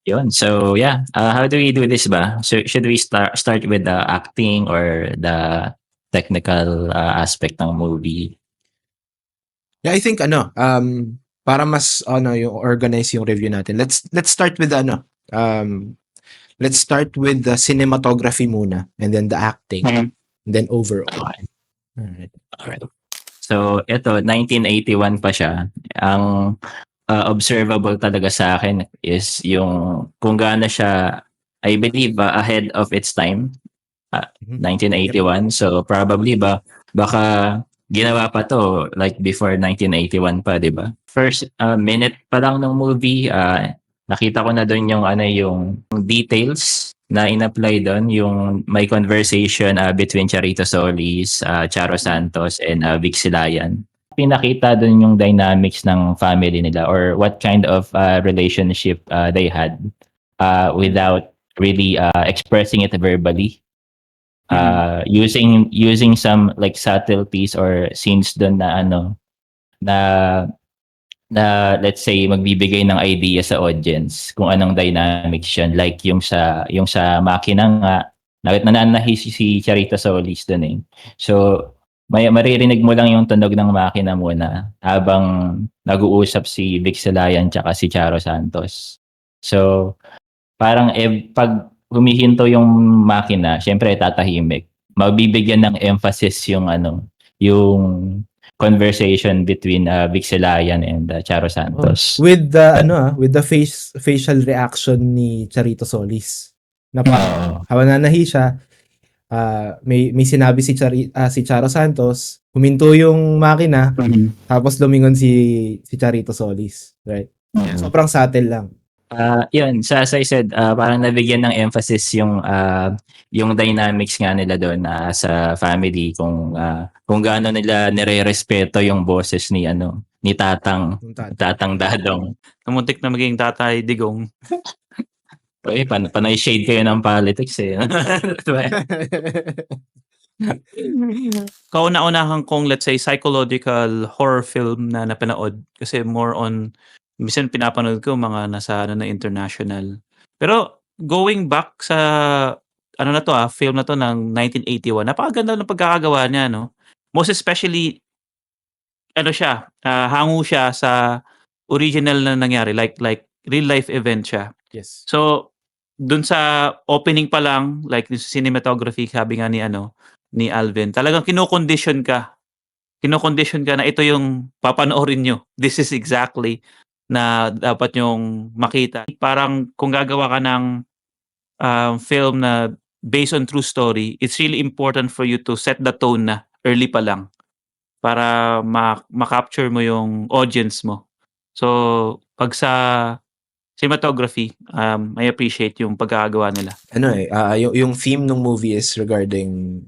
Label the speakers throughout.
Speaker 1: Yun. So yeah, how do we do this ba? So should we start with the acting or the technical aspect ng movie?
Speaker 2: Yeah, I think para mas yung organize yung review natin. Let's start with let's start with the cinematography muna, and then the acting,
Speaker 1: Mhm.
Speaker 2: and then overall.
Speaker 1: Okay.
Speaker 2: Alright.
Speaker 1: Alright. So ito, 1981 pa siya. Ang observable talaga sa akin is yung kung gaano siya, I believe, ahead of its time.
Speaker 2: Mhm.
Speaker 1: 1981. So probably baka ginawa pa to like before 1981 pa, 'di ba? First minute pa lang ng movie, nakita ko na doon yung yung details na in-apply doon, yung may conversation between Charito Solis, Charo Santos, and Vic Silayan. Pinakita doon yung dynamics ng family nila or what kind of relationship they had without really expressing it verbally. Using some like subtleties or scenes doon na na na let's say magbibigay ng idea sa audience kung anong dynamics yun, like yung sa makina nga nananahi si Charito Solis doon so maririnig mo lang yung tunog ng makina muna habang nag-uusap si Vic Silayan tsaka si Charo Santos. So parang pag humihinto yung makina, syempre tatahimik. Mabibigyan ng emphasis yung conversation between Vic Silayan and Charo Santos.
Speaker 2: With the with the facial reaction ni Charito Solis. Na
Speaker 1: Oo.
Speaker 2: habang nanahi siya, may sinabi si Charo Santos, huminto yung makina, tapos lumingon si Charito Solis, right? Sobrang subtle lang.
Speaker 1: Yun, as I said, parang nabigyan ng emphasis yung dynamics nga nila doon sa family kung gaano nila nire-respeto yung boses ni Tatang
Speaker 2: Yung tatay.
Speaker 1: Tatang Dadong.
Speaker 3: Kamuntik na maging Tatay Digong.
Speaker 1: Uy, panay shade kayo ng politics Diba?
Speaker 3: Kauna-unahan kong, let's say, psychological horror film na napanood kasi more on minsan pinapanood ko mga nasa na international. Pero going back sa film na to ng 1981, napakaganda ng pagkakagawa niya, no? Most especially siya, hango siya sa original na nangyari, like real life event siya.
Speaker 2: Yes.
Speaker 3: So dun sa opening pa lang, like yung cinematography, sabi nga ni Alvin, talagang kino-condition ka na ito yung papanoorin nyo. This is exactly na dapat yung makita. Parang kung gagawa ka ng film na based on true story, it's really important for you to set the tone na early pa lang para ma-capture mo yung audience mo. So pag sa cinematography, I appreciate yung pagkakagawa nila.
Speaker 2: Yung theme ng movie is regarding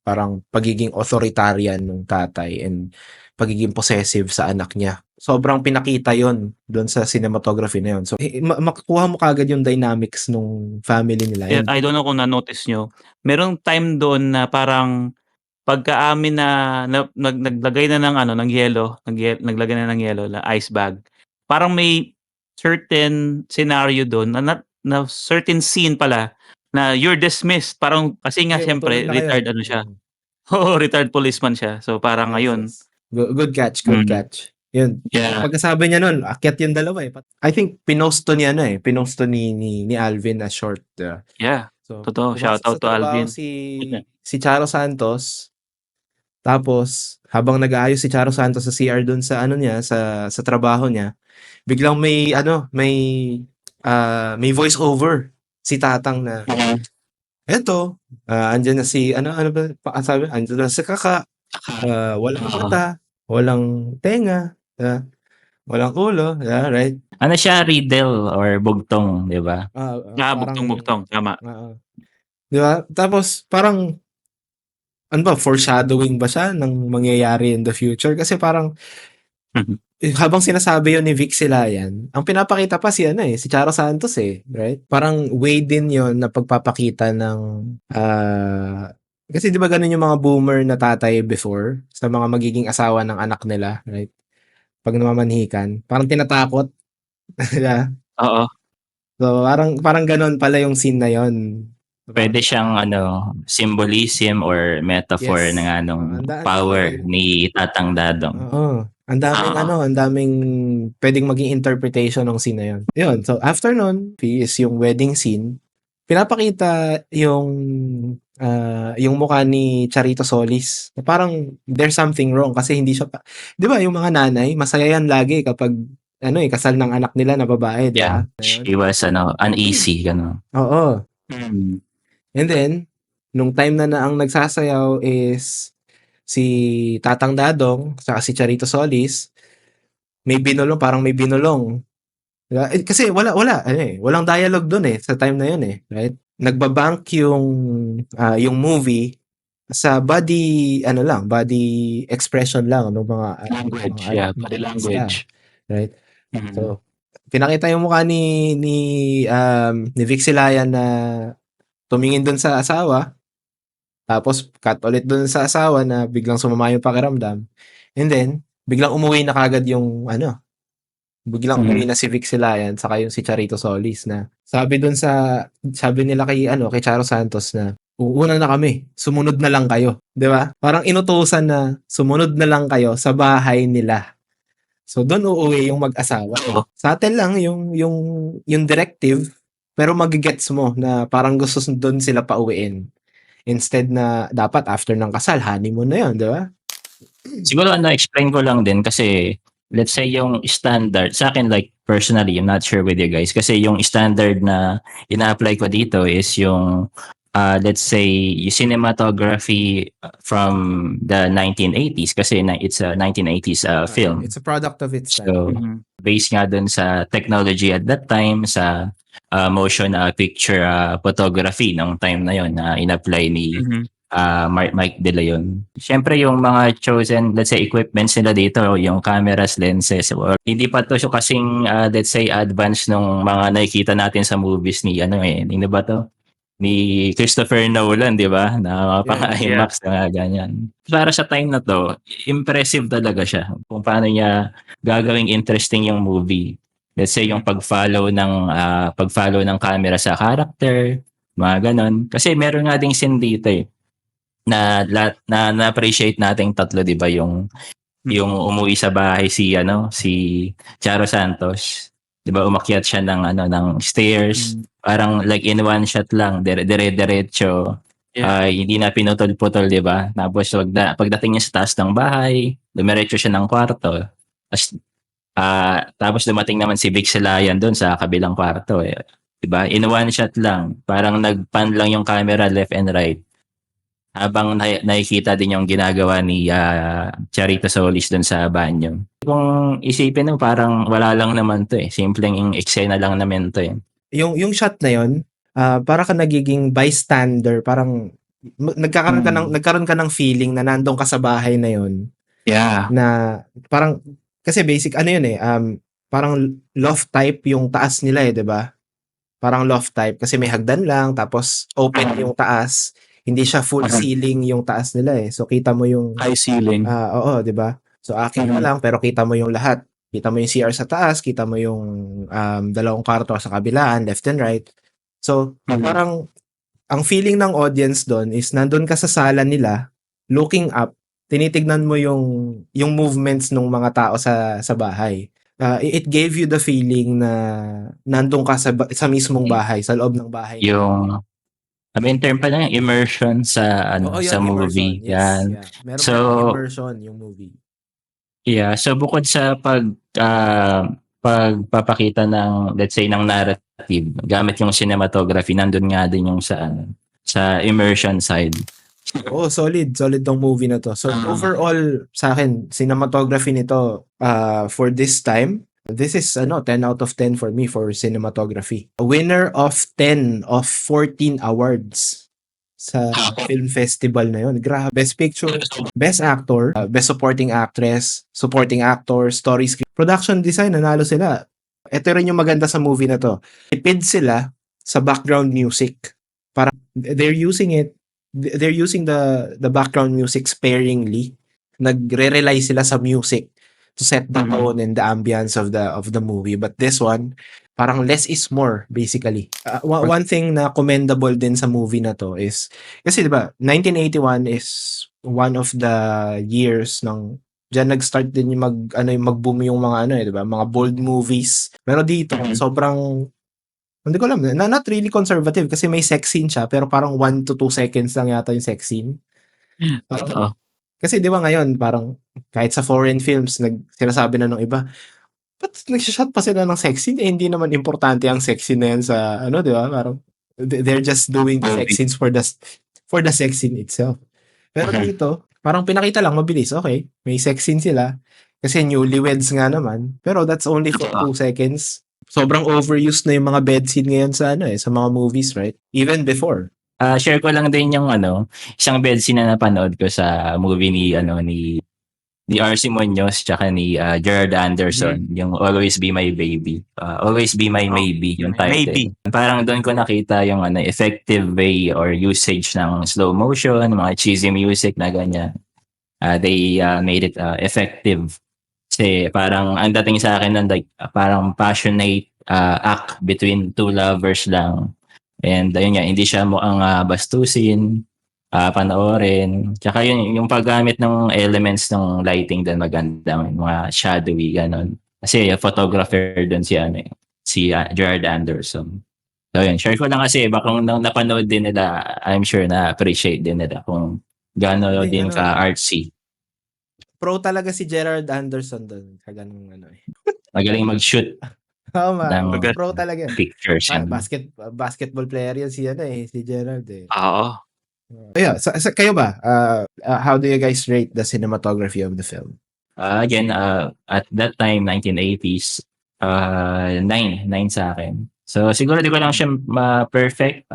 Speaker 2: parang pagiging authoritarian ng tatay and pagiging possessive sa anak niya. Sobrang pinakita yon doon sa cinematography na yun. So, makukuha mo kagad yung dynamics ng family nila.
Speaker 3: And I don't know kung na-notice nyo, merong time doon na parang pagkaamin na naglagay na ng yelo, naglagay na ng yelo, na ice bag. Parang may certain scenario doon na certain scene pala na you're dismissed. Parang kasi nga siyempre retired siya. Oo, retired policeman siya. So parang ngayon.
Speaker 2: Good catch, good catch. Yun.
Speaker 3: Yeah.
Speaker 2: Pagkasabi niya nun, akyat yung dalawa I think pinosto niya pinosto ni Alvin as short.
Speaker 3: Yeah.
Speaker 2: So,
Speaker 3: totoo. Shout out to Alvin.
Speaker 2: Si Charo Santos. Tapos habang nag-aayos si Charo Santos sa CR dun sa sa trabaho niya, biglang may voice over si Tatang na eto, andyan na si ano ba sabi, andyan na si Kaka. Walang mata, walang tenga, walang ulo, right?
Speaker 1: Ano siya, riddle or bugtong, di ba?
Speaker 3: Bugtong, tama.
Speaker 2: Di ba? Tapos parang foreshadowing ba siya ng mangyayari in the future? Kasi parang habang sinasabi yun ni Vic Silayan, ang pinapakita pa si Charo Santos right? Parang way din yon na pagpapakita ng kasi di ba ganun yung mga boomer na tatay before sa mga magiging asawa ng anak nila, right? Pag namamanhikan, parang tinatakot.
Speaker 3: Oo.
Speaker 2: So, parang gano'n pala yung scene na yun.
Speaker 1: Pwede siyang symbolism or metaphor
Speaker 2: Yes.
Speaker 1: ng
Speaker 2: Ang
Speaker 1: power
Speaker 2: dami.
Speaker 1: ni Tatang Dadong.
Speaker 2: Oo. Ang daming pwedeng maging interpretation ng scene na yun. Yun. So, after nun, is yung wedding scene. Pinapakita yung mukha ni Charito Solis. Na parang there's something wrong kasi hindi siya di ba yung mga nanay, masaya yan lagi kapag kasal ng anak nila na babae, di ba?
Speaker 1: Yeah, she was uneasy, gano'n.
Speaker 2: Oo.
Speaker 3: Mm.
Speaker 2: And then, nung time na ang nagsasayaw is si Tatang Dadong saka si Charito Solis, parang may binulong. Diba? Kasi walang dialogue doon sa time na yun right? Nagbabank yung movie sa body expression lang ng mga
Speaker 3: Language,
Speaker 2: mga
Speaker 3: body
Speaker 2: artista,
Speaker 3: language.
Speaker 2: right?
Speaker 3: Mhm.
Speaker 2: So, pinakita yung mukha ni Vic Silayan na tumingin doon sa asawa, tapos cut ulit doon sa asawa na biglang sumama yung pakiramdam. And then, biglang umuwi na kagad biglang umuwi na si Vic Silayan saka yung si Charito Solis na sabi nila kay Charo Santos na uuna na kami, sumunod na lang kayo, 'di ba? Parang inutusan na sumunod na lang kayo sa bahay nila. So doon uuwi yung mag-asawa.
Speaker 3: Oo.
Speaker 2: Subtle lang yung directive, pero magigets mo na parang gusto doon sila pauwiin. Instead na dapat after ng kasal, honeymoon na yun, di ba?
Speaker 1: Siguro explain ko lang din kasi let's say yung standard, sa akin like personally, I'm not sure with you guys, kasi yung standard na ina-apply ko dito is yung let's say yung cinematography from the 1980s kasi it's a 1980s film.
Speaker 2: It's a product of its time.
Speaker 1: So,
Speaker 3: Mhm.
Speaker 1: based nga dun sa technology at that time, sa motion picture photography ng time na yon na in-apply ni
Speaker 3: Mhm.
Speaker 1: Mike De Leon. Siyempre yung mga chosen, let's say, equipments nila dito, yung cameras, lenses, or hindi pa to so kasing, let's say, advanced nung mga nakikita natin sa movies ni, hindi ba to? Ni Christopher Nolan, di ba? Na mga pang-IMAX na ganyan. Para sa time na to, impressive talaga siya. Kung paano niya gagawing interesting yung movie. Let's say yung pag-follow ng camera sa character, mga ganon. Kasi meron nga ding scene dito na na-appreciate nating tatlo, di ba, yung umuwi sa bahay si Charo Santos. 'Di ba, umakyat siya ng stairs, parang like in one shot lang, dire-diretso. Hindi na pinutol-putol, 'di ba? Tapos pagdating niya sa taas ng bahay, dumiretso siya ng kwarto. Tapos dumating naman si Vic Silayan doon sa kabilang kwarto 'di ba? In one shot lang, parang nagpan lang yung camera left and right. Habang nakikita din yung ginagawa ni Charito Solis doon sa banyo. Kung isipin mo, parang wala lang naman to simpleng eksena lang naman to
Speaker 2: Yung shot na yun, para ka nagiging bystander, parang nagkaroon ka ng feeling na nandun ka sa bahay na yun.
Speaker 3: Yeah.
Speaker 2: Na parang, kasi basic, parang loft type yung taas nila 'di ba? Parang loft type kasi may hagdan lang, tapos open yung taas. Hindi siya full ceiling yung taas nila So kita mo yung
Speaker 3: high ceiling.
Speaker 2: Oo, 'di ba? So akin pa lang pero kita mo yung lahat. Kita mo yung CR sa taas, kita mo yung dalawang kwarto sa kabilaan, left and right. So parang ang feeling ng audience doon is nandun ka sa sala nila, looking up, tinitignan mo yung movements ng mga tao sa bahay. It gave you the feeling na nandun ka sa mismong bahay, sa loob ng bahay.
Speaker 1: Yung term pa lang yung immersion sa sa movie.
Speaker 2: Immersion. Yes,
Speaker 1: Yan.
Speaker 2: yeah. Meron
Speaker 1: So,
Speaker 2: pa immersion yung movie.
Speaker 1: Yeah, so bukod sa pagpapakita ng, let's say, ng narrative gamit yung cinematography, nandun nga din yung sa immersion side.
Speaker 2: Solid tong movie na to. So overall sa akin, cinematography nito for this time, this is 10 out of 10 for me for cinematography. A winner of 10 of 14 awards sa film festival na yun. Grabe. Best Picture, Best Actor, Best Supporting Actress, Supporting Actor, Story Script, Production Design, nanalo sila. Ito rin yung maganda sa movie na to. Tipid sila sa background music. Parang they're using the background music sparingly. Nagre-rely sila sa music to set the tone and the ambience of the movie. But this one, parang less is more basically. One thing na commendable din sa movie na to is kasi 'di ba 1981 is one of the years ng diyan nag-start din yung mag-boom yung mga 'di ba, mga bold movies. Pero dito sobrang hindi ko alam, not really conservative kasi may sex scene siya pero parang 1 to 2 seconds lang yata yung sex scene.
Speaker 3: Oo.
Speaker 2: Kasi 'di ba ngayon parang kahit sa foreign films sinasabi na nung iba, ba't nagshashot pa sila ng sex scene? Hindi naman importante ang sex scene na yan sa 'di ba? Parang they're just doing the sex scenes for the sex scene itself. Pero dito, parang pinakita lang mabilis, okay, may sex scene sila kasi newlyweds nga naman, pero that's only for 2 seconds. Sobrang overused na yung mga bed scene ngayon sa sa mga movies, right? Even before.
Speaker 1: Share ko lang din yung isang bed scene na napanood ko sa movie ni R.C. Munoz tsaka ni Gerard Anderson, yung Always Be My Baby. Always Be My Maybe yung title.
Speaker 3: Maybe.
Speaker 1: Parang doon ko nakita yung effective way or usage ng slow motion, mga cheesy music na ganyan. They made it effective. Kasi parang ang dating sa akin nun, like, parang passionate act between two lovers lang. And ayun nga, hindi siya mukhang bastusin, panoorin. Tsaka yung paggamit ng elements ng lighting doon maganda, mga shadowy, ganon. Kasi photographer doon si Gerard Anderson. So yun, share ko lang kasi baka kung napanood din nila, I'm sure na appreciate din nila kung gaano din ka-artsy.
Speaker 2: Pro talaga si Gerard Anderson doon. Kaganong
Speaker 1: Magaling mag-shoot.
Speaker 2: Pro talaga.
Speaker 1: Pictures.
Speaker 2: Basketball player yan si Gerard
Speaker 3: Oo.
Speaker 2: Yeah, kayo ba? How do you guys rate the cinematography of the film?
Speaker 1: Again, at that time, 1980s, 9 sa akin. So siguro di ko lang siya perfect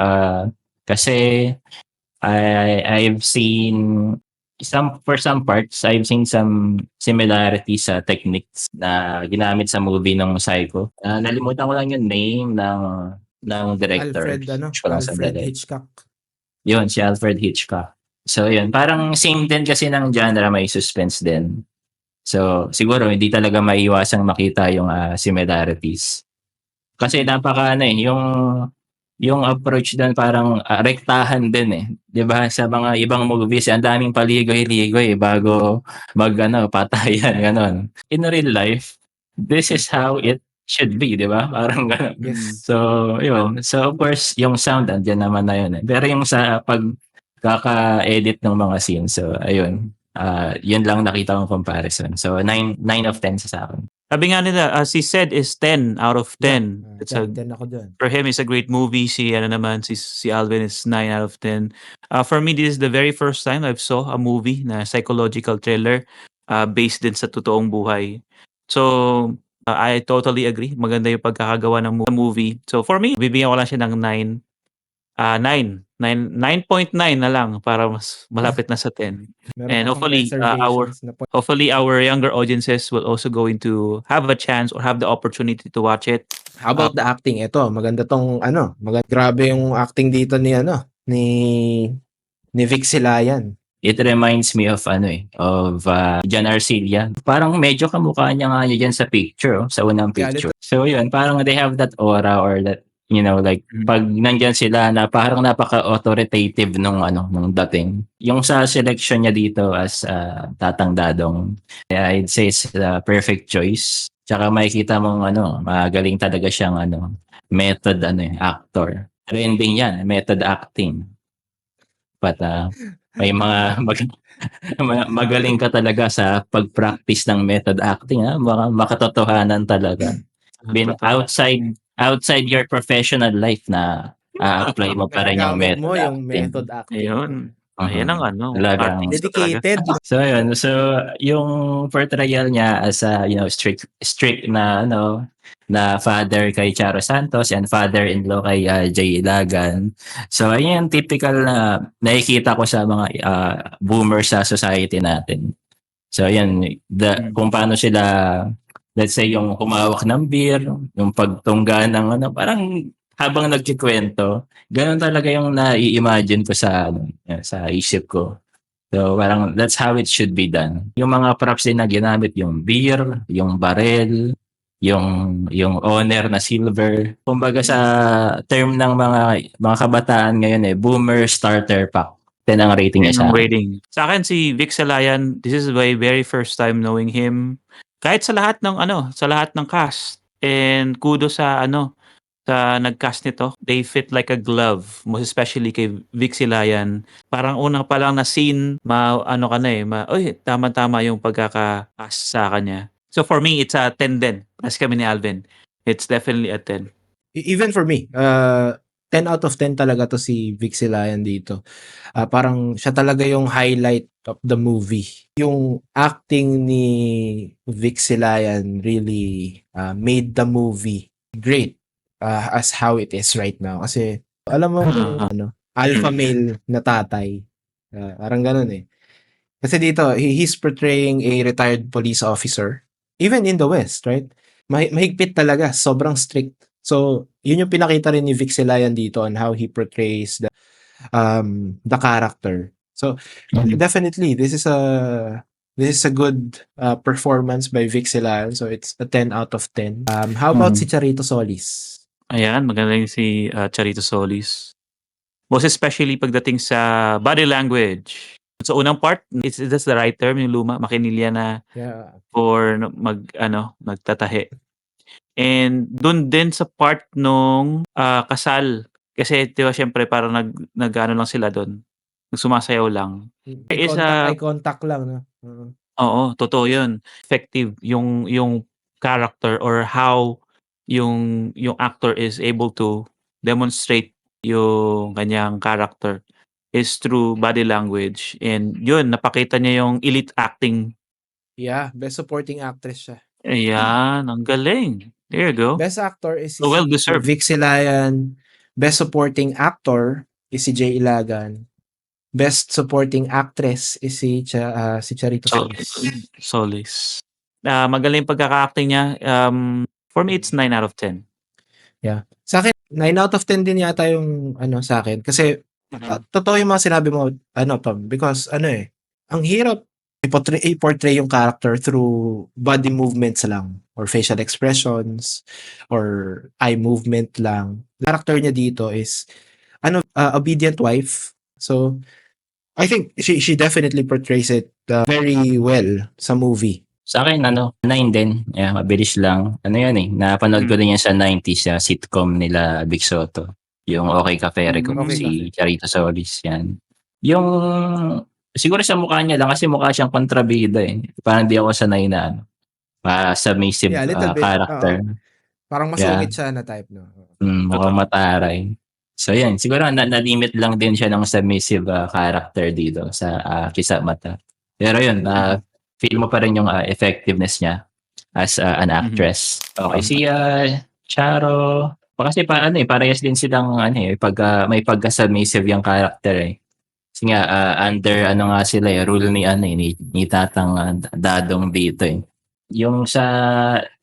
Speaker 1: kasi I've seen for some parts, I've seen some similarities sa techniques na ginamit sa movie ng Psycho. Nalimutan ko lang yung name ng director.
Speaker 2: Alfred Hitchcock.
Speaker 1: Yun, si Alfred Hitchcock. So yun, parang same din kasi ng genre, may suspense din. So siguro hindi talaga maiiwasang makita yung similarities. Kasi napaka yung approach doon parang rektahan din 'di ba? Sa mga ibang movies ang daming paligoy-ligoy bago patayan ganon. In real life, this is how it should be, 'di ba? Parang ganon.
Speaker 2: Yes.
Speaker 1: So yun, so of course yung sound andiyan naman na yun. Pero yung sa pagkaka-edit ng mga scenes, so ayun, yun lang nakita kong comparison. So 9 of 10 sa akin.
Speaker 3: Sabi nga nila, si Zed is 10 out of 10. It's
Speaker 2: 10 ako dyan.
Speaker 3: For him, it's a great movie. Si Alvin is 9 out of 10. For me, this is the very first time I've saw a movie na psychological thriller based din sa totoong buhay. So, I totally agree. Maganda yung pagkakagawa ng movie. So, for me, bibigyan ko lang siya ng 9.9 na lang para mas malapit na sa 10. And hopefully our younger audiences will also going to have a chance or have the opportunity to watch it.
Speaker 2: How about the acting? Ito, maganda tong grabe yung acting dito ni Vic Silayan.
Speaker 1: It reminds me of John Arcilla. Parang medyo kamukha niya nga dyan sa picture, sa unang picture. So yun, parang they have that aura or that like pag nandyan sila na parang napaka-authoritative nung dating. Yung sa selection niya dito as Tatang Dadong, I'd say it's the perfect choice. Tsaka makikita mong magaling talaga siyang method actor. Trending yan, method acting. But may mga magaling ka talaga sa pag-practice ng method acting, makatotohanan talaga. Been outside your professional life na apply mo pa rin yung method
Speaker 2: mo yung
Speaker 1: acting.
Speaker 2: method acting.
Speaker 3: Ayun. Ayan ang
Speaker 2: dedicated.
Speaker 1: So yun, so yung portrayal niya as a strict na na father kay Charo Santos and father-in-law kay Jay Ilagan. So ayun yung typical na nakikita ko sa mga boomer sa society natin. So ayun, kung paano sila, let's say yung humawak ng beer, yung pagtungga ng parang habang nagkikwento, ganun talaga yung nai-imagine ko sa isip ko. So parang that's how it should be done. Yung mga props din na ginamit, yung beer, yung barrel, yung owner na silver. Kumbaga sa term ng mga kabataan ngayon boomer starter pack. 10 ang rating niya
Speaker 3: Yun
Speaker 1: sa
Speaker 3: ang
Speaker 1: akin.
Speaker 3: rating. Sa akin si Vic Salayan, this is my very first time knowing him. Kahit sa lahat ng cast. And kudos sa sa nag-cast nito. They fit like a glove, most especially kay Vic Silayan. Parang unang pa lang na scene, tama-tama yung pagkaka-cast sa kanya. So for me, it's a 10 din. As kami ni Alvin. It's definitely a 10.
Speaker 2: Even for me, 10 out of 10 talaga to si Vic Silayan dito. Parang siya talaga yung highlight of the movie. Yung acting ni Vic Silayan really made the movie great as how it is right now. Kasi alam mo alpha male na tatay. Parang ganun eh. Kasi dito, he's portraying a retired police officer. Even in the West, right? Mahigpit talaga. Sobrang strict. So, yun yung pinakita rin ni Vic Silayan dito on how he portrays the character. So, definitely, this is a good performance by Vic Silayan. So, it's a 10 out of 10. How about si Charito Solis?
Speaker 3: Ayan, magaling si Charito Solis. Most especially pagdating sa body language. So unang part, that's the right term, yung luma, makinilya na
Speaker 2: Yeah.
Speaker 3: for magtatahi. And dun din sa part nung kasal. Kasi diba syempre parang nag-ano lang sila dun. Nagsumasayaw lang.
Speaker 2: Eye contact lang, no?
Speaker 3: Oo, totoo yun. Effective yung character or how yung actor is able to demonstrate yung kanyang character is through body language. And yun, napakita niya yung elite acting.
Speaker 2: Yeah, best supporting actress siya.
Speaker 3: Ayan, ang galing. There you go.
Speaker 2: Best actor is
Speaker 3: So well
Speaker 2: si
Speaker 3: deserved.
Speaker 2: Vic Silayan. Best supporting actor is si Jay Ilagan. Best supporting actress is si Charito Solis.
Speaker 3: Solis. Magaling pagkaka-acting niya. For me, it's 9 out of 10.
Speaker 2: Yeah. Sa akin, 9 out of 10 din yata yung sa akin. Kasi, totoo yung mga sinabi mo, Tom. Because, ang hirap i-portray yung character through body movements lang or facial expressions or eye movement lang. The character niya dito is obedient wife. So I think she definitely portrays it very well sa movie.
Speaker 1: Sa akin 9 din. Yeah, mabilis lang. Napanood ko din yan sa 90s sitcom nila Vic Soto. Yung Okay Ka Fere Ko,
Speaker 2: Okay
Speaker 1: si Charito Solis yan. Yung siguro sa mukha niya lang kasi mukha siyang kontrabida eh. Parang di ako sanay na submissive
Speaker 2: Yeah, a little bit.
Speaker 1: character.
Speaker 2: Parang masungit siya na type, no?
Speaker 1: Mukhang mataray. So yan, siguro na-limit lang din siya ng submissive character dito sa Kisa Mata. Pero yun, feel mo pa rin yung effectiveness niya as an actress. Okay, si Charo, kasi parehas din silang may pagka-submissive yung character eh. Kasi nga under sila rule ni Tatang Dadong dito eh. Yung sa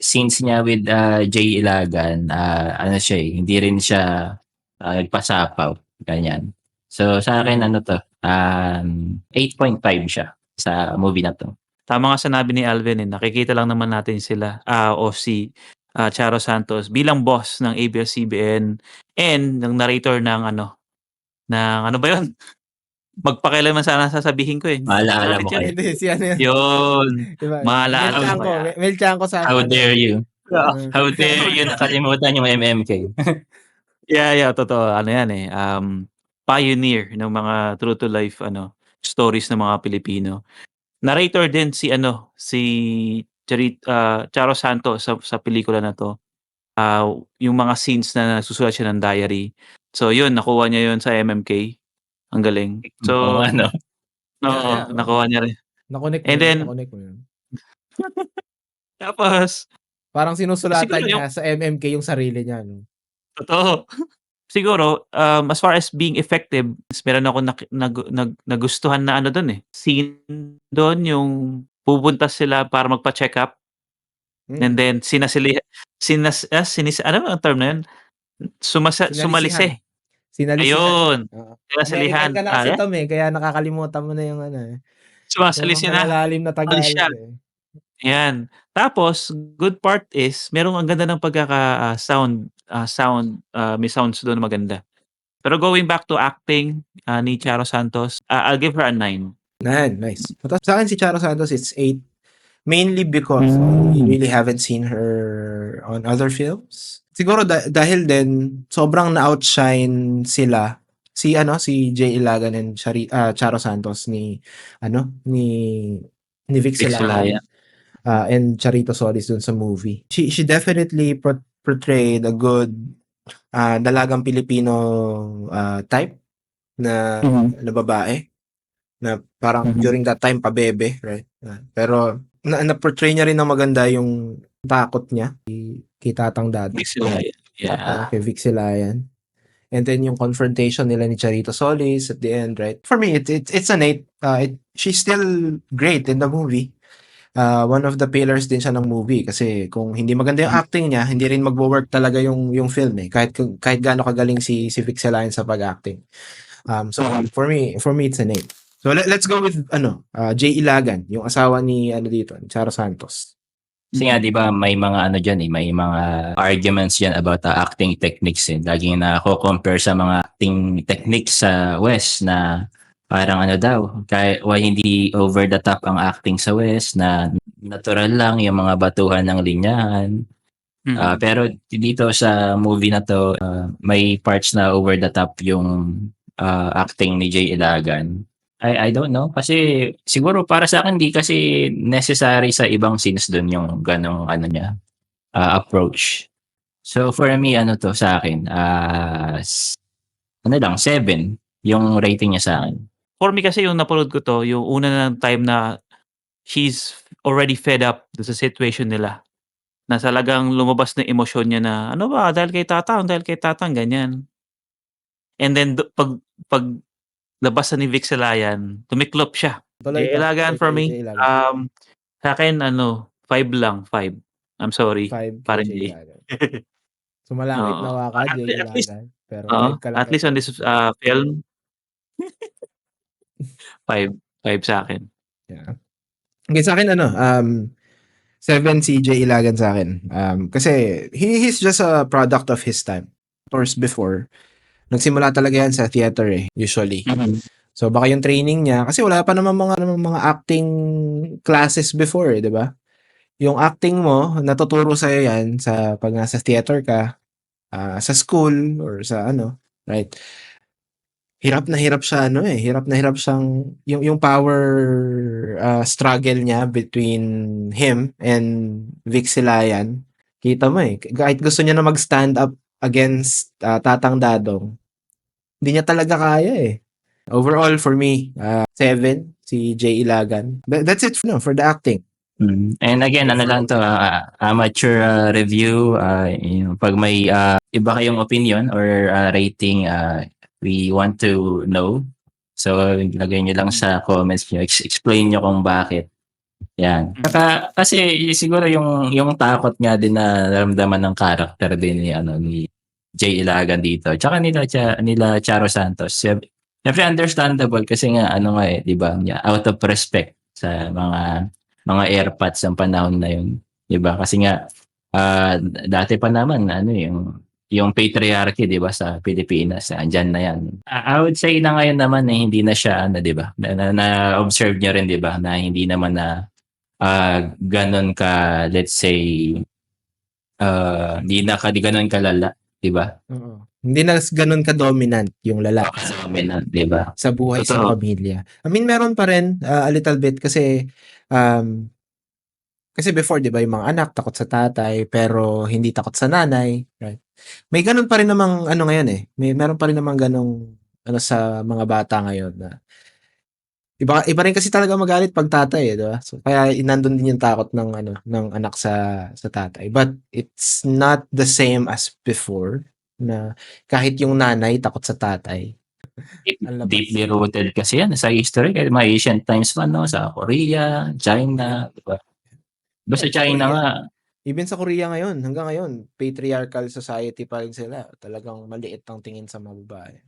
Speaker 1: scenes niya with Jay Ilagan, siya hindi rin siya nagpasapaw, ganyan. So sa akin 8.5 siya sa movie na to.
Speaker 3: Tama nga sinabi ni Alvin nakikita lang naman natin sila o si Charo Santos bilang boss ng ABS-CBN and ng narrator ng ano ba yun? Magpakailanman sana sasabihin ko eh.
Speaker 1: Maalala mo kayo.
Speaker 2: Hindi, si ano
Speaker 3: Yun.
Speaker 2: Diba?
Speaker 3: Maalala mo.
Speaker 2: Mel Chanco sa
Speaker 1: How dare you? How dare you nakalimutan yung MMK?
Speaker 3: Yeah, totoo. Ano yan eh. Pioneer ng mga true to life stories ng mga Pilipino. Narrator din si Charo Santos sa pelikula na to. Yung mga scenes na nagsusulat siya ng diary. So yun, nakuha niya yun sa MMK. Ang galing. So nakuha niya rin.
Speaker 2: Nakonek mo yun.
Speaker 3: Tapos
Speaker 2: parang sinusulatan
Speaker 3: siguro
Speaker 2: niya sa MMK yung sarili niya, no?
Speaker 3: Totoo. Siguro, as far as being effective, meron ako nagustuhan na doon eh. Scene doon yung pupunta sila para magpa-check up. And then ano ang term na yun? Sumalisi. Ayun. Sinasalihan.
Speaker 2: American ka na kasi Tom kaya nakakalimutan mo na yung
Speaker 1: Sumasalisi na.
Speaker 2: malalim na Tagalog
Speaker 3: siya.
Speaker 2: eh.
Speaker 3: Yan. Tapos, good part is, merong ang ganda ng sound, may sounds doon na maganda. Pero going back to acting ni Charo Santos, I'll give her a 9.
Speaker 2: Nice. Sa akin si Charo Santos, it's 8. Mainly because I really haven't seen her on other films. Siguro dahil din sobrang na-outshine sila si Jay Ilagan and Charo Santos ni Vic
Speaker 1: Vic
Speaker 2: Silayan
Speaker 1: Silayan.
Speaker 2: and Charito Solis dun sa movie. She definitely portrayed a good dalagang Pilipino type na babae na parang during that time pabebe, right? Pero na-portray niya rin ng maganda yung takot niya kay Tatang Dado.
Speaker 3: Vic Silayan. Yeah.
Speaker 2: Kay Vic Silayan. And then yung confrontation nila ni Charito Solis at the end, right? For me, it's an 8. She's still great in the movie. One of the pillars din siya ng movie kasi kung hindi maganda yung acting niya, hindi rin magwo-work talaga yung film eh. Kahit gaano kagaling si Vic Silayan sa pag-acting. So for me it's an 8. So let's go with Jay Ilagan, yung asawa ni dito, ni Charo Santos.
Speaker 1: Kasi nga, di ba, may mga may mga arguments yan about acting techniques. Laging nako-compare sa mga acting techniques sa West na parang daw, kahit hindi over the top ang acting sa West, na natural lang yung mga batuhan ng linyahan. Pero dito sa movie na to, may parts na over the top yung acting ni Jay Ilagan. I don't know. Kasi siguro para sa akin, di kasi necessary sa ibang scenes dun yung ganong approach. So for me, to sa akin, 7 yung rating niya sa akin.
Speaker 3: For me kasi yung napanood ko to, yung una ng time na she's already fed up sa situation nila. Na talagang lumabas na emosyon niya na, ano ba, dahil kay tatang, ganyan. And then, pag labas na ni Vic Silayan, tumiklop siya. Jay Ilagan for me, sa akin, 5 lang, 5. I'm sorry,
Speaker 2: 5
Speaker 3: parang
Speaker 2: Jay
Speaker 3: Jay.
Speaker 2: Ilagan. Sumalangit
Speaker 3: Oo.
Speaker 2: nawa ka,
Speaker 3: At
Speaker 2: Jay
Speaker 3: least,
Speaker 2: Ilagan. Pero 5 ka lang.
Speaker 3: at least on this film, 5 sa akin.
Speaker 2: Yeah. Okay, sa akin 7 si Jay Ilagan sa akin. Kasi he's just a product of his time. Of course, before, nagsimula talaga yan sa theater usually. So baka yung training niya, kasi wala pa naman mga acting classes before, di ba? Yung acting mo, natuturo sa'yo yan sa pag nasa theater ka, sa school, or sa right? Hirap na hirap siya hirap na hirap siyang yung power struggle niya between him and Vic Silayan. Kita mo kahit gusto niya na mag-stand up against Tatang Dadong, hindi niya talaga kaya Overall for me, 7 si Jay Ilagan. That's it for the acting.
Speaker 1: And again, lang to, amateur review. Pag may iba kayong opinion or rating, we want to know. So, lagay nyo lang sa comments nyo. Explain nyo kung bakit. Yan. Kasi siguro yung takot nga din na naramdaman ng character din ni Jay Ilagan dito. Tsaka nila Charo Santos. Siyempre understandable kasi nga di ba? Out of respect sa mga airpods sa panahon na yun. Di ba? Kasi nga dati pa naman yung patriarchy, di ba, sa Pilipinas, andyan na yan. I would say na ngayon naman hindi na siya, di ba, na-observe nyo rin, di ba, na hindi naman na ganon ka, let's say, hindi na ganon kalala, di ba?
Speaker 2: Hindi na ganon ka-dominant yung lalaki.
Speaker 1: Dominant, di ba?
Speaker 2: Sa buhay, sa pamilya. I mean, meron pa rin a little bit kasi before, di ba, yung mga anak takot sa tatay pero hindi takot sa nanay, right? May ganun pa rin namang ngayon meron pa rin namang ganong sa mga bata ngayon na iba rin kasi talaga magalit pag tatay di ba? So kaya nandun din yung takot ng anak sa tatay. But it's not the same as before na kahit yung nanay takot sa tatay.
Speaker 1: Deeply rooted kasi yan sa history, kahit mga ancient times pa sa Korea, China, di ba? Basta China nga.
Speaker 2: Even sa Korea ngayon, hanggang ngayon, patriarchal society pa rin sila. Talagang maliit ang tingin sa mga babae.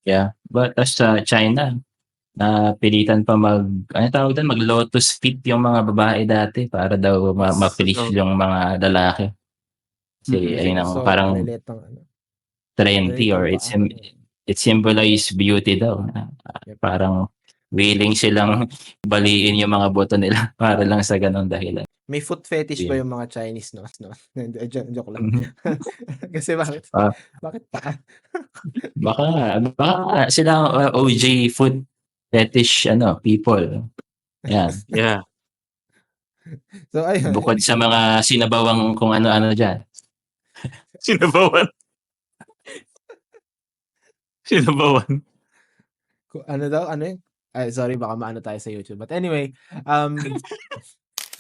Speaker 1: Yeah, but as sa China, napilitan pa ano tawag doon, mag-lotus feet yung mga babae dati para daw ma-finish
Speaker 3: So,
Speaker 1: yung mga lalaki. Kasi
Speaker 3: mm.
Speaker 2: Kasi
Speaker 1: ayun ang
Speaker 2: gusto
Speaker 1: parang
Speaker 2: malilit ang
Speaker 1: trendy
Speaker 2: malilit
Speaker 1: or
Speaker 2: ang paa.
Speaker 1: it symbolize beauty daw.
Speaker 2: Yep.
Speaker 1: Parang willing silang baliin yung mga boto nila para lang sa ganong dahilan.
Speaker 2: May foot fetish ba
Speaker 1: Yeah.
Speaker 2: yung mga Chinese, no? Hindi, joke lang. Kasi bakit
Speaker 1: Ah,
Speaker 2: bakit paa?
Speaker 1: baka sila ang OG food fetish people. Yan.
Speaker 3: Yeah.
Speaker 2: So ayun,
Speaker 1: Bukod sa mga sinabawang kung ano-ano dyan.
Speaker 3: Sinabawan. Sinabawan.
Speaker 2: ano daw, ano yun? Ay, sorry, baka maano tayo sa YouTube. But anyway,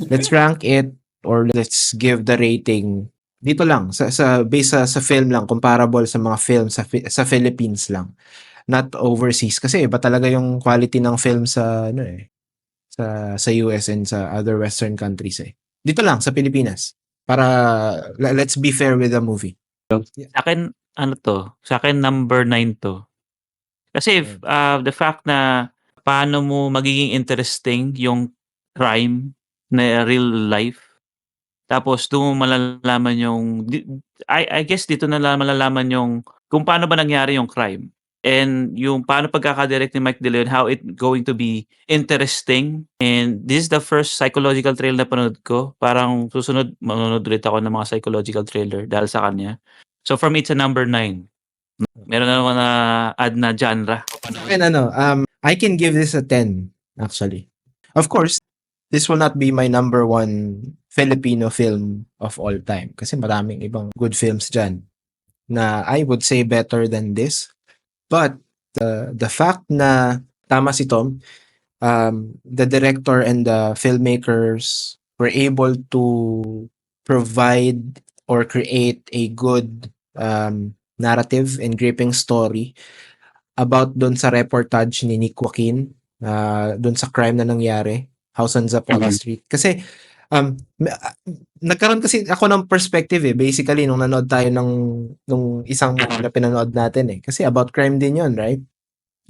Speaker 2: let's rank it or let's give the rating dito lang sa base sa film lang, comparable sa mga film sa Philippines lang, not overseas kasi iba talaga yung quality ng film sa sa US and sa other western countries Dito lang sa Pilipinas para let's be fair with the movie.
Speaker 3: Sa akin, sa akin number 9 to. Kasi the fact na paano mo magiging interesting yung crime na real life. Tapos doon mo malalaman I guess dito na malalaman yung kung paano ba nangyari yung crime. And yung paano pagkakadirect ni Mike De Leon, how it going to be interesting. And this is the first psychological thriller na panood ko. Parang susunod, manonood ulit ako ng mga psychological thriller dahil sa kanya. So for me, it's a number 9. Meron na naman na add na genre.
Speaker 2: And I can give this a 10 actually. Of course, this will not be my number 1 Filipino film of all time kasi maraming ibang good films dyan na I would say better than this. But the fact na tama si Tom, the director and the filmmakers were able to provide or create a good narrative and gripping story about doon sa reportage ni Nick Joaquin doon sa crime na nangyari, House on Zapata Street. Kasi nagkaroon kasi ako ng perspective basically nung nanood tayo nung isang movie na pinanood natin kasi about crime din yun, right?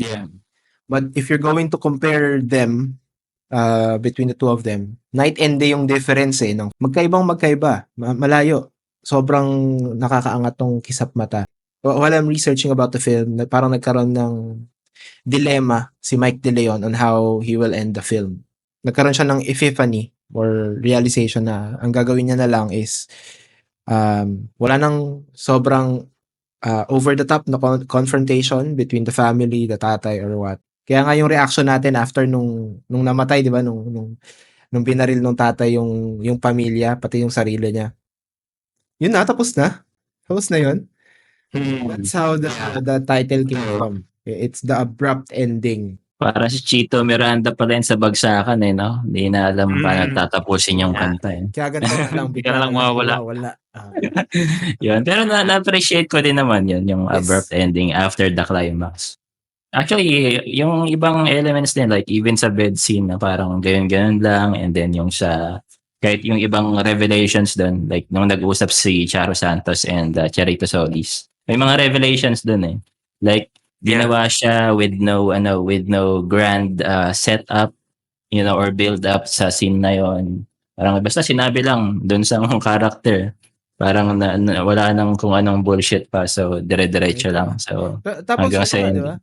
Speaker 1: Yeah.
Speaker 2: But if you're going to compare them between the two of them, night and day yung difference no? Magkaiba, malayo. Sobrang nakakaangat tong kisap mata. While I'm researching about the film, parang nagkaroon ng dilemma si Mike De Leon on how he will end the film. Nagkaroon siya ng epiphany or realization na ang gagawin niya na lang is wala nang sobrang over the top na confrontation between the family, the tatay or what. Kaya nga yung reaction natin after nung namatay, di ba, nung binaril nung tatay yung pamilya, pati yung sarili niya. Yun na, tapos na yun. That's how the title came from. It's the abrupt ending.
Speaker 1: Para si Chito Miranda pa rin sa bagsakan no? Hindi na alam paano tatapusin yung kanta
Speaker 2: Kaya ganito na lang,
Speaker 3: Bigla na lang mawawala.
Speaker 1: Yun. Pero na-appreciate ko din naman yun, yung abrupt ending after the climax. Actually, yung ibang elements din, like even sa bed scene na parang ganyan-ganyan lang, and then yung kahit yung ibang revelations doon, like nung nag-usap si Charo Santos and Charito Solis, may mga revelations doon Like, ginawa siya with no grand setup, or build up sa scene na yon. Parang basta sinabi lang doon sa character. Parang wala nang kung anong bullshit pa, so dire-diretso lang. So,
Speaker 2: tapos
Speaker 1: hanggang sa
Speaker 2: di ba?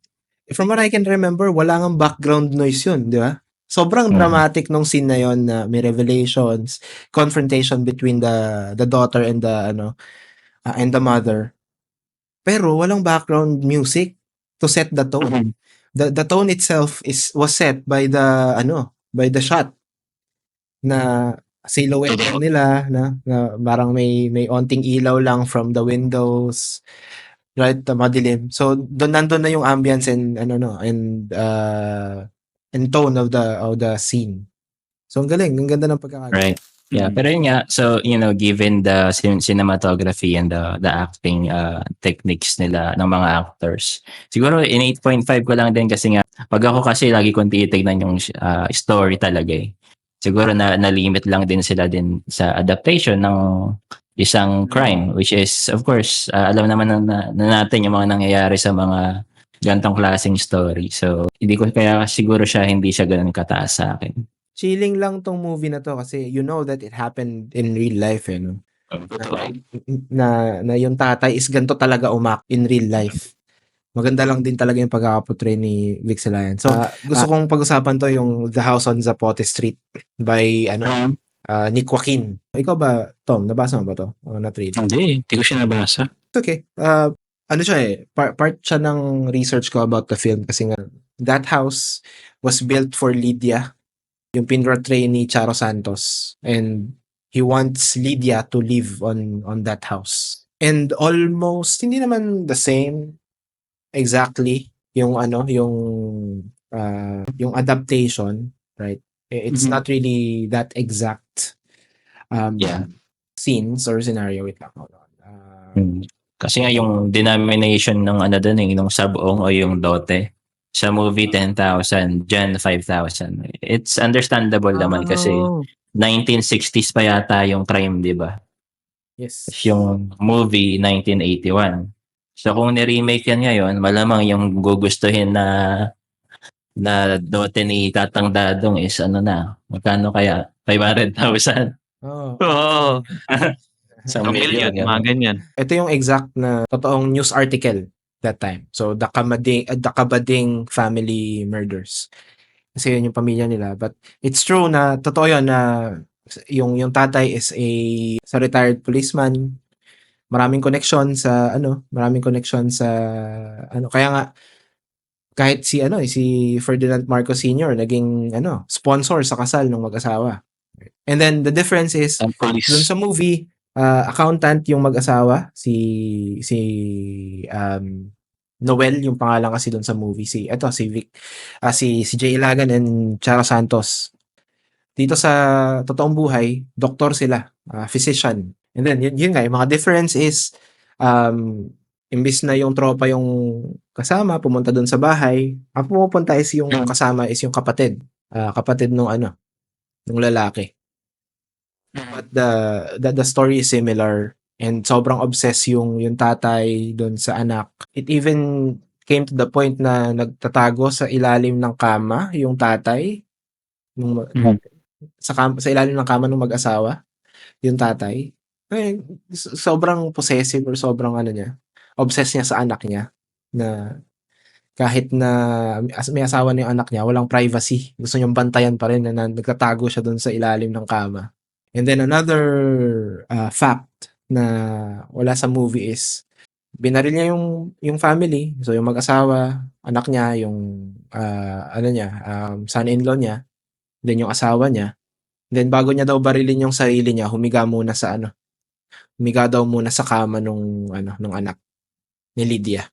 Speaker 2: From what I can remember, wala nang background noise yun, di ba? Sobrang dramatic nung scene na yon na may revelations, confrontation between the daughter and the mother. Pero walang background music to set the tone. The tone itself was set by the shot na silhouette nila na parang may onting ilaw lang from the windows, right, madilim. So nandun na yung ambience and and tone of the scene. So ang galing, ang ganda ng pagkakagawa.
Speaker 1: Right. Yeah, pero yun nga, so given the cinematography and the acting techniques nila ng mga actors, siguro in 8.5 ko lang din kasi nga pag ako kasi lagi kong titignan yung story talaga siguro na-limit lang din sila din sa adaptation ng isang crime, which is of course alam naman na natin yung mga nangyayari sa mga Gantong klaseng story. So, hindi ko kaya siguro hindi siya ganun kataas sa akin.
Speaker 2: Chilling lang tong movie na to kasi you know that it happened in real life, eh, no? Na yung tatay is ganito talaga in real life. Maganda lang din talaga yung pagkakaportray ni Vic Selayan. So, gusto kong pag-usapan to yung The House on Zapote Street by Nick Joaquin. Ikaw ba, Tom, nabasa mo ba to? O not really?
Speaker 3: Hindi ko siya nabasa.
Speaker 2: It's okay. Ano siya eh, part siya ng research ko about the film kasi nga, that house was built for Lydia, yung pinrotray ni Charo Santos. And he wants Lydia to live on that house. And almost, hindi naman the same exactly yung yung adaptation, right? It's
Speaker 3: Mhm.
Speaker 2: not really that exact
Speaker 1: Yeah.
Speaker 2: scenes or scenario. Wait lang, hold on.
Speaker 1: Kasi nga yung denomination ng doon yung sabong o yung dote. Sa movie 10,000, dyan 5,000. It's understandable naman kasi 1960s pa yata yung crime, di ba?
Speaker 2: Yes.
Speaker 1: Yung movie 1981. So kung ni-remake yan ngayon, malamang yung gugustuhin na dote ni Tatang Dadong is magkano kaya? 500,000.
Speaker 2: Oh.
Speaker 3: Oo.
Speaker 1: Sa
Speaker 3: Sa million, mga ganyan.
Speaker 2: Ito yung exact na totoong news article that time. So, the Kabading family murders. Kasi yun yung pamilya nila. But it's true na totoo yun na yung tatay is sa retired policeman. Maraming connection sa kaya nga kahit si Ferdinand Marcos Sr. naging sponsor sa kasal ng mag-asawa. And then the difference is
Speaker 3: Ang police.
Speaker 2: dun sa movie, accountant yung mag-asawa, si Noel yung pangalan kasi dun sa movie, si Vic, si Jay Ilagan and Charo Santos. Dito sa totoong buhay, doktor sila, physician. And then yun nga, yung mga difference is imbis na yung tropa yung kasama pumunta dun sa bahay, ang pumupunta is yung kasama is yung kapatid nung lalaki. But the story is similar and sobrang obsessed yung tatay doon sa anak. It even came to the point na nagtatago sa ilalim ng kama yung tatay sa ilalim ng kama ng mag-asawa yung tatay. Sobrang possessive or sobrang obsessed niya sa anak niya na kahit na may asawa na yung anak niya, walang privacy. Gusto niyang bantayan pa rin na nagtatago siya doon sa ilalim ng kama. And then another fact na wala sa movie is binaril niya yung family. So yung mag-asawa, anak niya, yung son-in-law niya, then yung asawa niya. Then bago niya daw barilin yung sarili niya, humiga daw muna sa kama nung anak ni Lydia.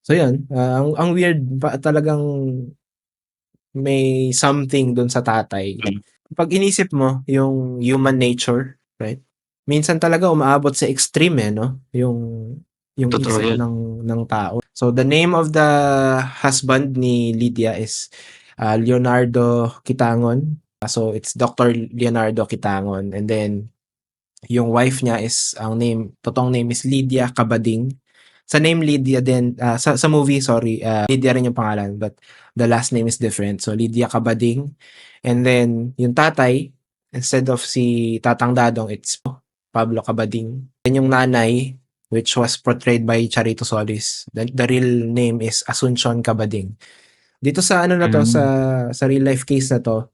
Speaker 2: So yun, ang weird talagang may something doon sa tatay. Pag inisip mo yung human nature, right? Minsan talaga umaabot sa extreme no? Yung
Speaker 3: Totoo
Speaker 2: isip
Speaker 3: yan.
Speaker 2: ng tao. So the name of the husband ni Lydia is Leonardo Quitangon. So it's Dr. Leonardo Quitangon. And then yung wife niya is totoong name is Lydia Cabading. Sa name Lydia din, sa movie, sorry, Lydia rin yung pangalan, but the last name is different. So, Lydia Cabading. And then, yung tatay, instead of si Tatang Dadong, it's Pablo Cabading. And yung nanay, which was portrayed by Charito Solis, the real name is Asuncion Cabading. Dito sa sa real life case na to,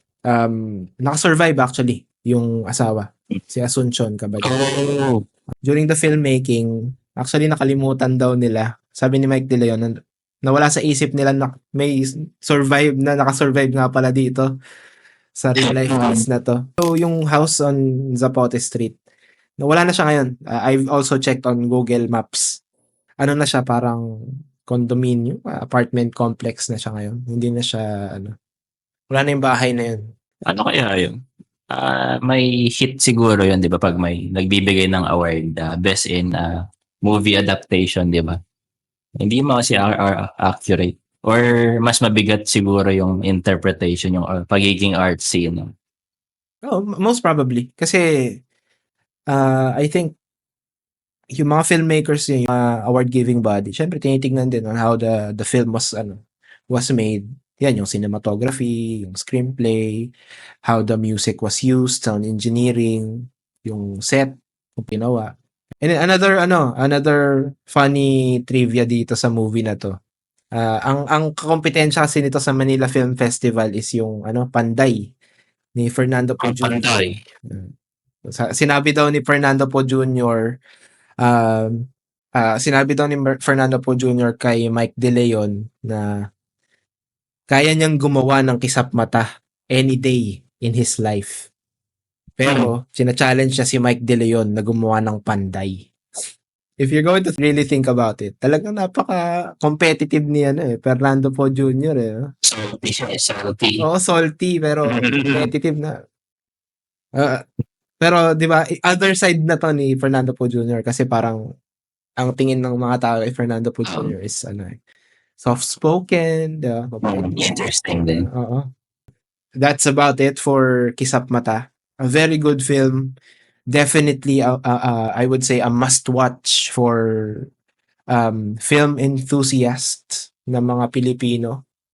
Speaker 2: nakasurvive actually yung asawa, si Asuncion Cabading.
Speaker 3: Oh.
Speaker 2: During the filmmaking, actually nakalimutan daw nila. Sabi ni Mike De Leon, nawala sa isip nila na may nakasurvive nga pala dito sa real life case na to. So yung house on Zapote Street, nawala na siya ngayon. I've also checked on Google Maps. Na siya, parang condominium, apartment complex na siya ngayon. Hindi na siya, wala na yung bahay na yun.
Speaker 1: Ano kaya yun? May hit siguro yun, di ba? Pag may nagbibigay ng award, best in movie adaptation, di ba? Hindi mo kasi accurate. Or mas mabigat siguro yung interpretation, yung pagiging artsy. No?
Speaker 2: Oh, most probably. Kasi, I think, yung mga filmmakers niya, yung mga award-giving body, syempre tinitingnan din on how the film was made. Yan, yung cinematography, yung screenplay, how the music was used, sound engineering, yung set, kung ginawa. And then another funny trivia dito sa movie na to. Ang kompetensya kasi nito sa Manila Film Festival is yung Panday ni Fernando Po Jr. Sinabi daw ni Fernando Po Jr. Sinabi daw ni Fernando Po Jr. kay Mike De Leon na kaya niyang gumawa ng kisap mata any day in his life. Pero sina-challenge niya si Mike De Leon na gumawa ng Panday. If you're going to really think about it, talagang napaka-competitive ni Fernando Po Jr.
Speaker 1: Salty siya, salty.
Speaker 2: Oo, salty pero competitive na. Pero 'di ba, other side na to ni Fernando Po Jr. kasi parang ang tingin ng mga tao kay Fernando Po Jr. is soft-spoken,
Speaker 1: Interesting din.
Speaker 2: Oo. That's about it for Kisap Mata. A very good film. Definitely, I would say a must-watch for film enthusiasts na mga Pilipino.